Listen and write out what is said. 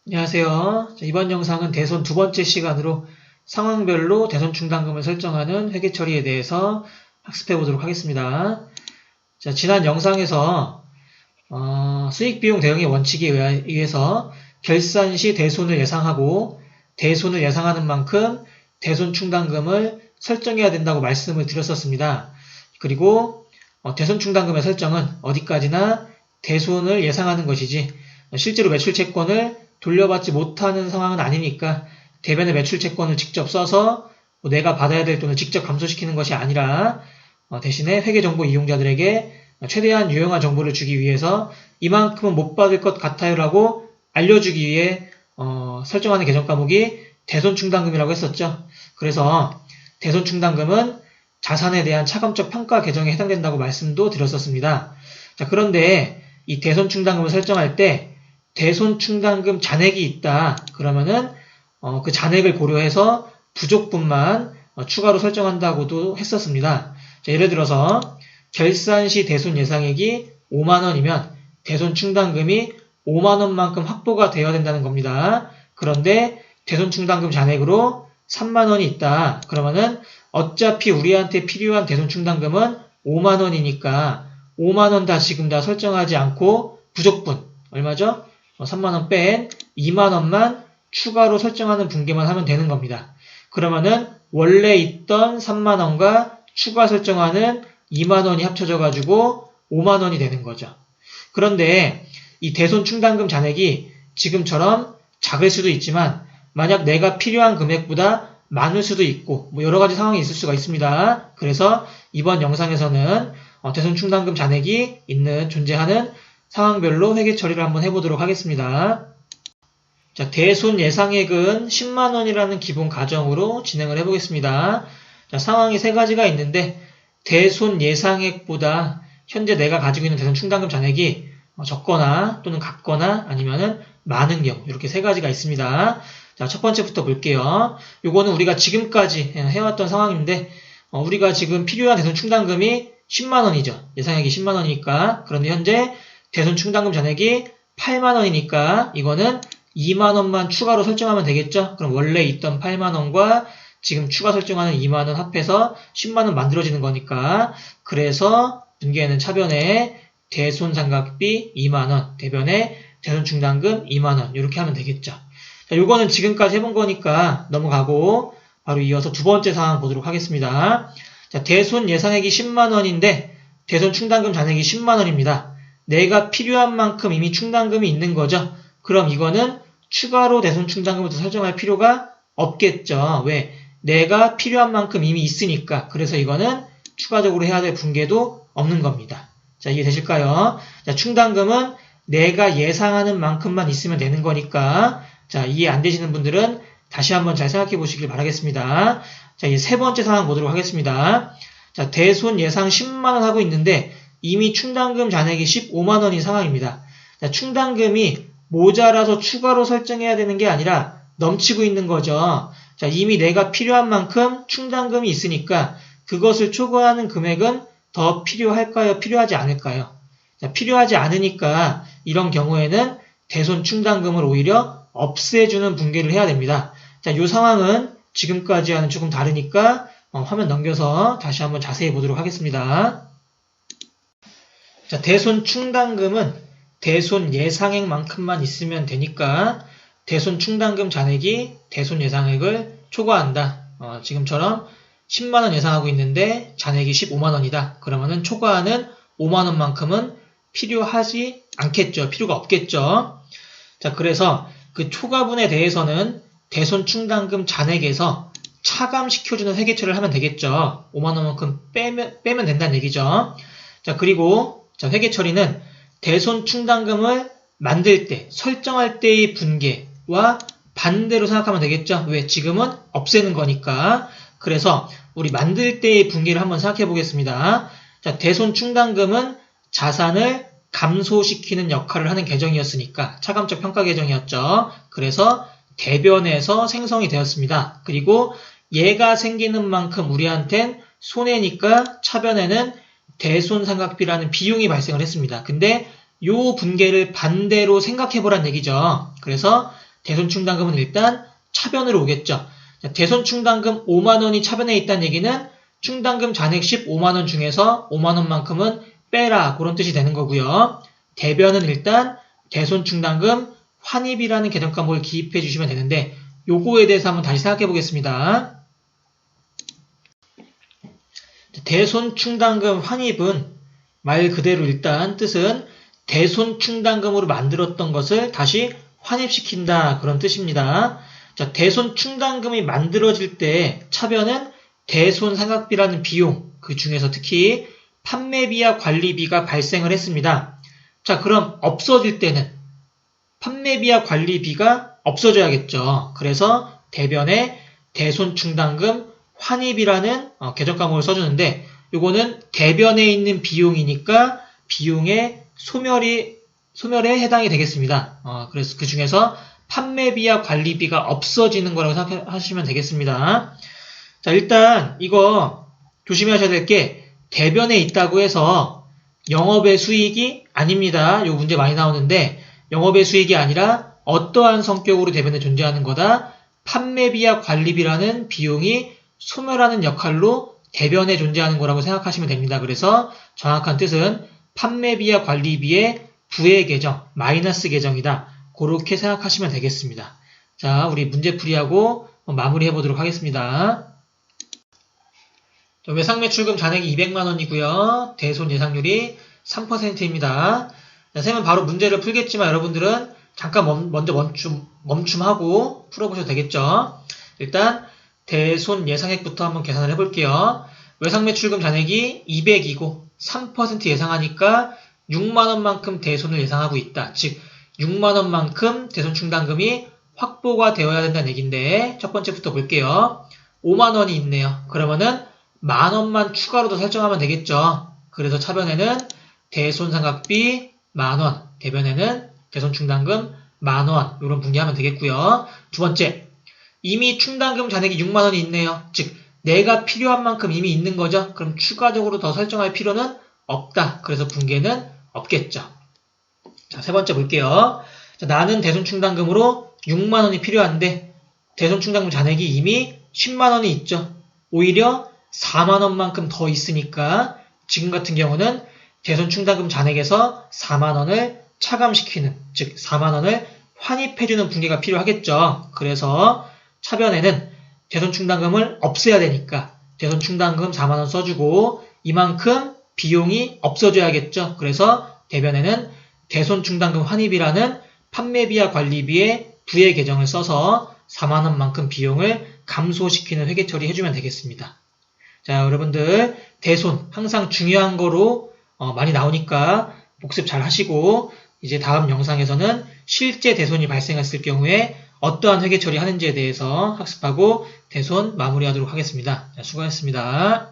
안녕하세요. 이번 영상은 대손 두 번째 시간으로 상황별로 대손 충당금을 설정하는 회계 처리에 대해서 학습해 보도록 하겠습니다. 지난 영상에서 수익비용 대응의 원칙에 의해서 결산 시 대손을 예상하고 대손을 예상하는 만큼 대손 충당금을 설정해야 된다고 말씀을 드렸었습니다. 그리고 대손 충당금의 설정은 어디까지나 대손을 예상하는 것이지 실제로 매출 채권을 돌려받지 못하는 상황은 아니니까 대변의 매출 채권을 직접 써서 내가 받아야 될 돈을 직접 감소시키는 것이 아니라 대신에 회계정보 이용자들에게 최대한 유용한 정보를 주기 위해서 이만큼은 못 받을 것 같아요라고 알려주기 위해 설정하는 계정 과목이 대손충당금이라고 했었죠. 그래서 대손충당금은 자산에 대한 차감적 평가 계정에 해당된다고 말씀도 드렸었습니다. 그런데 이 대손충당금을 설정할 때 대손충당금 잔액이 있다. 그러면은 그 잔액을 고려해서 부족분만 추가로 설정한다고도 했었습니다. 예를 들어서 결산 시 대손 예상액이 5만원이면 대손충당금이 5만원만큼 확보가 되어야 된다는 겁니다. 그런데 대손충당금 잔액으로 3만원이 있다. 그러면은 어차피 우리한테 필요한 대손충당금은 5만원이니까 5만원 다 지금 다 설정하지 않고 부족분 얼마죠? 3만원 뺀 2만원만 추가로 설정하는 분계만 하면 되는 겁니다. 그러면은 원래 있던 3만원과 추가 설정하는 2만원이 합쳐져 가지고 5만원이 되는 거죠. 그런데 이 대손 충당금 잔액이 지금처럼 작을 수도 있지만 만약 내가 필요한 금액보다 많을 수도 있고 여러 가지 상황이 있을 수가 있습니다. 그래서 이번 영상에서는 대손 충당금 잔액이 존재하는 상황별로 회계 처리를 한번 해보도록 하겠습니다. 대손 예상액은 10만원이라는 기본 가정으로 진행을 해보겠습니다. 상황이 세 가지가 있는데 대손 예상액보다 현재 내가 가지고 있는 대손 충당금 잔액이 적거나 또는 같거나 아니면은 많은 경우 이렇게 세 가지가 있습니다. 첫 번째부터 볼게요. 요거는 우리가 지금까지 해왔던 상황인데 우리가 지금 필요한 대손 충당금이 10만원이죠. 예상액이 10만원이니까 그런데 현재 대손 충당금 잔액이 8만원이니까 이거는 2만원만 추가로 설정하면 되겠죠? 그럼 원래 있던 8만원과 지금 추가 설정하는 2만원 합해서 10만원 만들어지는 거니까 그래서 분기에는 차변에 대손상각비 2만원, 대변에 대손 충당금 2만원 이렇게 하면 되겠죠. 요거는 지금까지 해본 거니까 넘어가고 바로 이어서 두 번째 상황 보도록 하겠습니다. 대손 예상액이 10만원인데 대손 충당금 잔액이 10만원입니다. 내가 필요한 만큼 이미 충당금이 있는 거죠. 그럼 이거는 추가로 대손 충당금을 더 설정할 필요가 없겠죠. 왜? 내가 필요한 만큼 이미 있으니까. 그래서 이거는 추가적으로 해야 될 분계도 없는 겁니다. 이해되실까요? 충당금은 내가 예상하는 만큼만 있으면 되는 거니까 이해 안 되시는 분들은 다시 한번 잘 생각해 보시길 바라겠습니다. 이제 세 번째 상황 보도록 하겠습니다. 대손 예상 10만원 하고 있는데 이미 충당금 잔액이 15만원인 상황입니다. 충당금이 모자라서 추가로 설정해야 되는 게 아니라 넘치고 있는 거죠. 이미 내가 필요한 만큼 충당금이 있으니까 그것을 초과하는 금액은 더 필요할까요? 필요하지 않을까요? 필요하지 않으니까 이런 경우에는 대손 충당금을 오히려 없애주는 분계를 해야 됩니다. 이 상황은 지금까지와는 조금 다르니까 화면 넘겨서 다시 한번 자세히 보도록 하겠습니다. 대손 충당금은 대손 예상액만큼만 있으면 되니까 대손 충당금 잔액이 대손 예상액을 초과한다. 지금처럼 10만원 예상하고 있는데 잔액이 15만원이다. 그러면은 초과하는 5만원만큼은 필요하지 않겠죠. 필요가 없겠죠. 그래서 그 초과분에 대해서는 대손 충당금 잔액에서 차감시켜주는 회계처리를 하면 되겠죠. 5만원만큼 빼면 된다는 얘기죠. 그리고 회계 처리는 대손 충당금을 만들 때, 설정할 때의 분계와 반대로 생각하면 되겠죠? 왜? 지금은 없애는 거니까. 그래서 우리 만들 때의 분계를 한번 생각해 보겠습니다. 대손 충당금은 자산을 감소시키는 역할을 하는 계정이었으니까 차감적 평가 계정이었죠. 그래서 대변에서 생성이 되었습니다. 그리고 얘가 생기는 만큼 우리한텐 손해니까 차변에는 대손상각비라는 비용이 발생을 했습니다. 근데 요 분계를 반대로 생각해보란 얘기죠. 그래서 대손 충당금은 일단 차변으로 오겠죠. 자, 대손 충당금 5만원이 차변에 있다는 얘기는 충당금 잔액 15만원 중에서 5만원만큼은 빼라, 그런 뜻이 되는 거고요. 대변은 일단 대손 충당금 환입이라는 계정 과목을 기입해 주시면 되는데, 요거에 대해서 한번 다시 생각해 보겠습니다. 대손 충당금 환입은 말 그대로 일단 뜻은 대손 충당금으로 만들었던 것을 다시 환입시킨다, 그런 뜻입니다. 자, 대손 충당금이 만들어질 때 차변은 대손 상각비라는 비용, 그 중에서 특히 판매비와 관리비가 발생을 했습니다. 자, 그럼 없어질 때는 판매비와 관리비가 없어져야겠죠. 그래서 대변에 대손 충당금 환입이라는 계정 과목을 써주는데, 요거는 대변에 있는 비용이니까 비용의 소멸에 해당이 되겠습니다. 그래서 그 중에서 판매비와 관리비가 없어지는 거라고 생각하시면 되겠습니다. 자, 일단 이거 조심하셔야 될 게, 대변에 있다고 해서 영업의 수익이 아닙니다. 요 문제 많이 나오는데, 영업의 수익이 아니라 어떠한 성격으로 대변에 존재하는 거다? 판매비와 관리비라는 비용이 소멸하는 역할로 대변에 존재하는 거라고 생각하시면 됩니다. 그래서 정확한 뜻은 판매비와 관리비의 부의 계정, 마이너스 계정이다, 그렇게 생각하시면 되겠습니다. 자, 우리 문제풀이하고 마무리해 보도록 하겠습니다. 외상매출금 잔액이 200만원이고요. 대손 예상률이 3%입니다. 쌤은 바로 문제를 풀겠지만 여러분들은 잠깐 먼저 멈춤하고 풀어보셔도 되겠죠. 일단 대손 예상액부터 한번 계산을 해볼게요. 외상매출금 잔액이 200이고 3% 예상하니까 6만원만큼 대손을 예상하고 있다. 즉 6만원만큼 대손 충당금이 확보가 되어야 된다는 얘기인데, 첫 번째부터 볼게요. 5만원이 있네요. 그러면은 만원만 추가로 더 설정하면 되겠죠. 그래서 차변에는 대손 상각비 만원, 대변에는 대손 충당금 만원, 이런 분리하면 되겠고요. 두 번째, 이미 충당금 잔액이 6만원이 있네요. 즉 내가 필요한 만큼 이미 있는 거죠. 그럼 추가적으로 더 설정할 필요는 없다. 그래서 분개는 없겠죠. 자, 세 번째 볼게요. 자, 나는 대손 충당금으로 6만원이 필요한데 대손 충당금 잔액이 이미 10만원이 있죠. 오히려 4만원만큼 더 있으니까 지금 같은 경우는 대손 충당금 잔액에서 4만원을 차감시키는, 즉 4만원을 환입해주는 분개가 필요하겠죠. 그래서 차변에는 대손 충당금을 없애야 되니까 대손 충당금 4만원 써주고 이만큼 비용이 없어져야겠죠. 그래서 대변에는 대손 충당금 환입이라는 판매비와 관리비의 부의 계정을 써서 4만원만큼 비용을 감소시키는 회계 처리해주면 되겠습니다. 자, 여러분들 대손 항상 중요한 거로 많이 나오니까 복습 잘 하시고, 이제 다음 영상에서는 실제 대손이 발생했을 경우에 어떠한 회계 처리하는지에 대해서 학습하고 대손 마무리하도록 하겠습니다. 자, 수고하셨습니다.